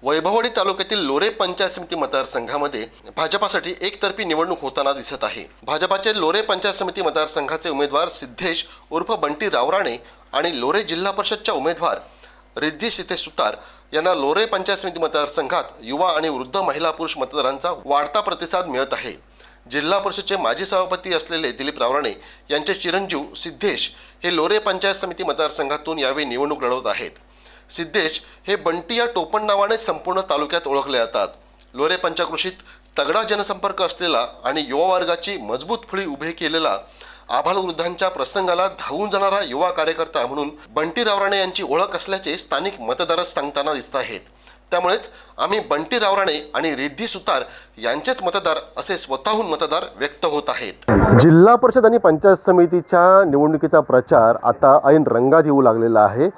वैभववाडी तालुक्यातील लोरे पंचायत समिती मतदारसंघामध्ये भाजपासाठी एकतर्फी निवडणूक होताना दिसत आहे। भाजपाचे लोरे पंचायत समिती मतदारसंघाचे उमेदवार सिद्धेश उर्फ बंटी रावराणे आणि लोरे जिल्हा परिषदच्या उमेदवार रिद्धी सिद्धेश सुतार यांना लोरे पंचायत समिती मतदारसंघात युवा आणि वृद्ध महिला पुरुष मतदारांचा वाढता प्रतिसाद मिळत आहे। जिल्हा परिषदेचे माजी सभापती असलेले दिलीप रावराणे यांचे चिरंजीव सिद्धेश हे लोरे पंचायत समिती मतदारसंघातून यावेळी निवडणूक लढवत आहेत। सिद्धेश हे बंटी या टोपण नावाने संपूर्ण तालुक्यात ओळखले जातात। लोरे पंचक्रोशीत तगडा जनसंपर्क असलेला आणि युवा वर्गाची मजबूत फळी उभी केलेला आबालवृद्धांच्या प्रसंगाला धावून जाणारा युवा कार्यकर्ता म्हणून बंटी रावराणे यांची ओळख असल्याचे स्थानिक मतदारच सांगताना दिसत आहेत। त्यामुळेच आम्ही बंटी रावराणे आणि रिद्धी सुतार यांचेच मतदार असे स्वतःहून मतदार व्यक्त होत आहेत। जिल्हा परिषद आणि पंचायत समितीच्या निवडणुकीचा प्रचार आता ऐन रंगात येऊ लागलेला आहे।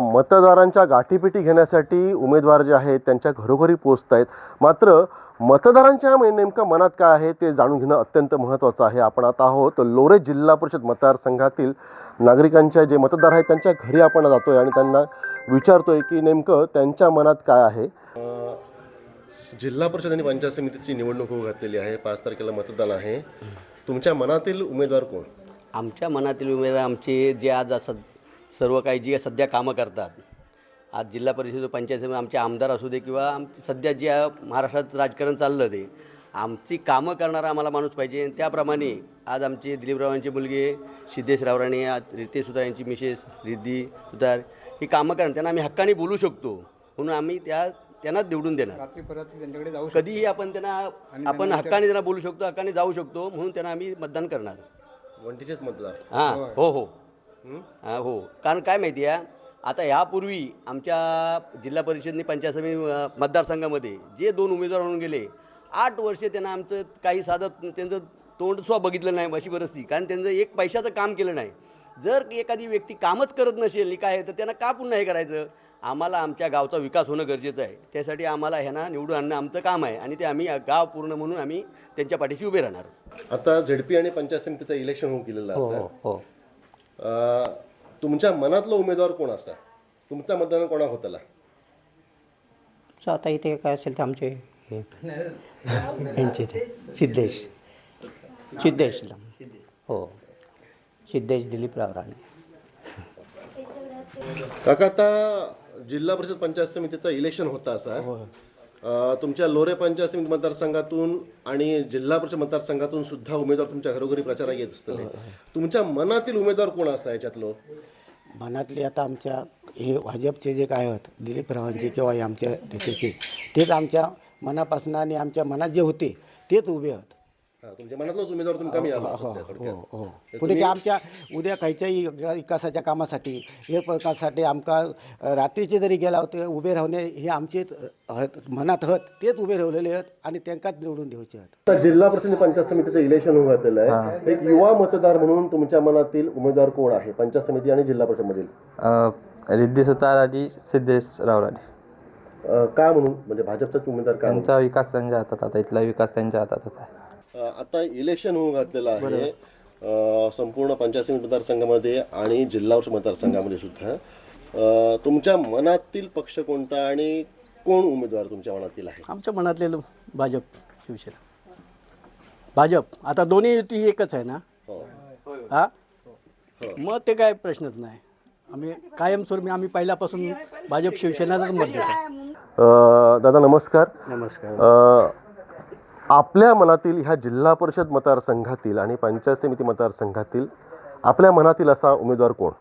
मतदारांच्या गाठीपिटी घेण्यासाठी उमेदवार जे आहेत त्यांच्या घरोघरी पोहोचत आहेत। मात्र मतदारांच्या नेमकं मनात काय आहे ते जाणून घेणं अत्यंत महत्त्वाचं आहे। आपण आता आहोत लोरे जिल्हा परिषद मतदारसंघातील नागरिकांच्या जे मतदार आहेत त्यांच्या घरी आपण जातोय आणि त्यांना विचारतोय की नेमकं त्यांच्या मनात काय आहे। जिल्हा परिषद आणि पंचायत समितीची निवडणूक होऊ घातलेली आहे। 5 तारखेला मतदान आहे। तुमच्या मनातील उमेदवार कोण? आमच्या मनातील उमेदवार आमचे जे आज सर्व काही जी सध्या कामं करतात, आज जिल्हा परिषद पंचायत समिती आमचे आमदार असू दे किंवा सध्या जे महाराष्ट्रात राजकारण चाललं ते आमची कामं करणारा आम्हाला माणूस पाहिजे। त्याप्रमाणे आज आमचे दिलीपरावांचे मुलगे सिद्धेश रावराणे, रिद्धी सुतार यांची मिसेस रिद्धी सुतार ही कामं करणार, त्यांना आम्ही हक्काने बोलू शकतो म्हणून आम्ही त्यांनाच निवडून देणार। त्यांच्याकडे जाऊ कधीही आपण हक्काने त्यांना बोलू शकतो, हक्काने जाऊ शकतो म्हणून त्यांना आम्ही मतदान करणार। वंटीचेच मतदार? हां, हो हो। कारण काय माहिती आहे, आता यापूर्वी आमच्या जिल्हा परिषदनी पंचायत समिती मतदारसंघामध्ये जे 2 उमेदवार होऊन गेले 8 वर्षे त्यांना आमचं काही साधं त्यांचं तोंडसुद्धा बघितलं नाही अशी परिस्थिती। कारण त्यांचं एक पैशाचं काम केलं नाही। जर एखादी व्यक्ती कामच करत नसेल काय तर त्यांना का पुन्हा हे करायचं? आम्हाला आमच्या गावचा विकास होणं गरजेचं आहे। त्यासाठी आम्हाला ह्यांना निवडून आणणं आमचं काम आहे आणि ते आम्ही गाव पूर्ण म्हणून आम्ही त्यांच्या पाठीशी उभे राहणार। आता झेडपी आणि पंचायत समितीचं इलेक्शन होऊन गेलेलं असतं। हो। तुमच्या मनातला उमेदवार कोण असा? तुमचा मतदान कोणा होताला? आता इथे काय असेल ते आमचे यांचे सिद्धेशला हो, सिद्धेश दिलीप रावराणे। काका, आता जिल्हा परिषद पंचायत समितीचं इलेक्शन होता असा, तुमच्या लोरे पंचायत समिती मतदारसंघातून आणि जिल्हा परिषद मतदारसंघातून सुद्धा उमेदवार तुमच्या घरोघरी प्रचारात येत असतील। तुमच्या मनातील उमेदवार कोण असा याच्यातलं? मनातले आता आमच्या हे भाजपचे जे काय आहेत दिलीपरावांचे किंवा आमच्या त्याचे तेच आमच्या मनापासून आणि आमच्या मनात जे होते तेच उभे आहेत। तुमच्या मनातलाच उमेदवार तुम्ही कमी आला? हो। पुढे की आमच्या उद्या काहीच्याही विकासाच्या कामासाठी हे प्रकारासाठी आमका रात्रीचे जरी गेला होते उभे राहणे हे आमचे मनात आहेत, तेच उभे राहिलेले आहेत आणि त्यांनाच निवडून द्यायचे आहेत। आता जिल्हा परिषद पंचायत समितीचं इलेक्शन होऊन घातलेलं आहे। एक युवा मतदार म्हणून तुमच्या मनातील उमेदवार कोण आहे पंचायत समिती आणि जिल्हा परिषद मधील? रिद्धी सुतार आणि सिद्धेश रावराणे। का म्हणून? म्हणजे भाजपचाच उमेदवार का? त्यांचा विकास त्यांच्या हातात, आता इथला विकास त्यांच्या हातात आहे। आता इलेक्शन होऊन घातलेलं आहे संपूर्ण पंचायत समिती मतदारसंघामध्ये आणि जिल्हा परिषद मतदारसंघामध्ये सुद्धा। तुमच्या मनातील पक्ष कोणता आणि कोण उमेदवार तुमच्या मनातील आहे? आमच्या मनातले भाजप, शिवसेना, भाजप। आता दोन्ही एकच आहे ना? हा, मग ते काय प्रश्नच नाही। आम्ही कायमस्वरूपी आम्ही पहिल्यापासून भाजप शिवसेनाच मत देतो। दादा नमस्कार। नमस्कार। आपल्या मनातील ह्या जिल्हा परिषद मतदारसंघातील आणि पंचायत समिती मतदारसंघातील आपल्या मनातील असा उमेदवार कोण?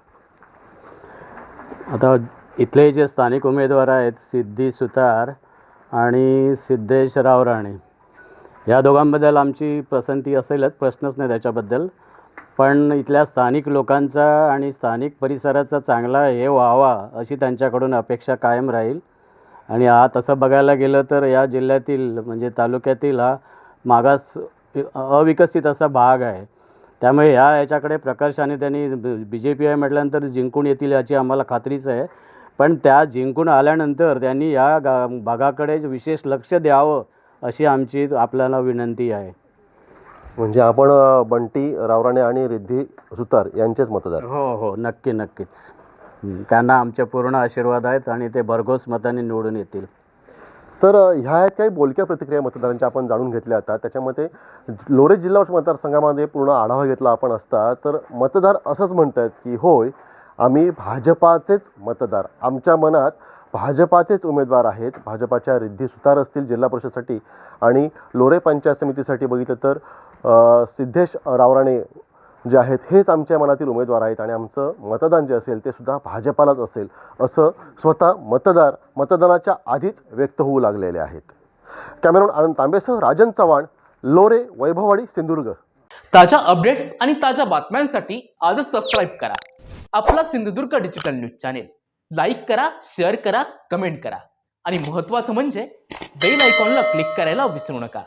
आता इथले जे स्थानिक उमेदवार आहेत सिद्धी सुतार आणि सिद्धेश रावराणे या दोघांबद्दल आमची पसंती असेलच, प्रश्नच नाही त्याच्याबद्दल। पण इथल्या स्थानिक लोकांचा आणि स्थानिक परिसराचा चांगला हे व्हावा अशी त्यांच्याकडून अपेक्षा कायम राहील। आणि तसं बघायला गेलं तर या जिल्ह्यातील म्हणजे तालुक्यातील हा मागास अविकसित असा भाग आहे। त्यामुळे याच्याकडे प्रकर्षाने त्यांनी BJP आहे म्हटल्यानंतर जिंकून येतील याची आम्हाला खात्रीच आहे। पण त्या जिंकून आल्यानंतर त्यांनी या भागाकडे विशेष लक्ष द्यावं अशी आमची आपल्याला विनंती आहे। म्हणजे आपण बंटी रावराणे आणि रिद्धी सुतार यांचेच मतदार? हो, नक्कीच। त्यांना आमचे पूर्ण आशीर्वाद आहेत आणि ते भरघोस मताने निवडून येतील. तर ह्या आहेत काही बोलक्या प्रतिक्रिया मतदारांच्या आपण जाणून घेतल्या आता. त्याच्यामध्ये लोरे जिल्हा परिषद मतदारसंघामध्ये पूर्ण आढावा घेतला आपण असता तर मतदार असंच म्हणत आहेत की होय, आम्ही भाजपाचेच मतदार, आमच्या मनात भाजपाचेच उमेदवार आहेत. भाजपाच्या रिद्धी सुतार असतील जिल्हा परिषदसाठी आणि लोरे पंचायत समितीसाठी बघितलं तर सिद्धेश रावराणे जे आहेत हेच आमच्या मनातील उमेदवार आहेत आणि आमचं मतदान जे असेल ते सुद्धा भाजपालाच असेल असं स्वतः मतदार मतदानाच्या आधीच व्यक्त होऊ लागलेले आहेत. कॅमेरामॅन आनंद तांबेसह राजन चव्हाण, लोरे, वैभववाडी, सिंधुदुर्ग. ताज्या अपडेट्स आणि ताज्या बातम्यांसाठी आजच सबस्क्राईब करा आपला Sindhudurg digital news channel. Like करा, शेअर करा, कमेंट करा आणि महत्त्वाचं म्हणजे बेल आयकॉनला क्लिक करायला विसरू नका.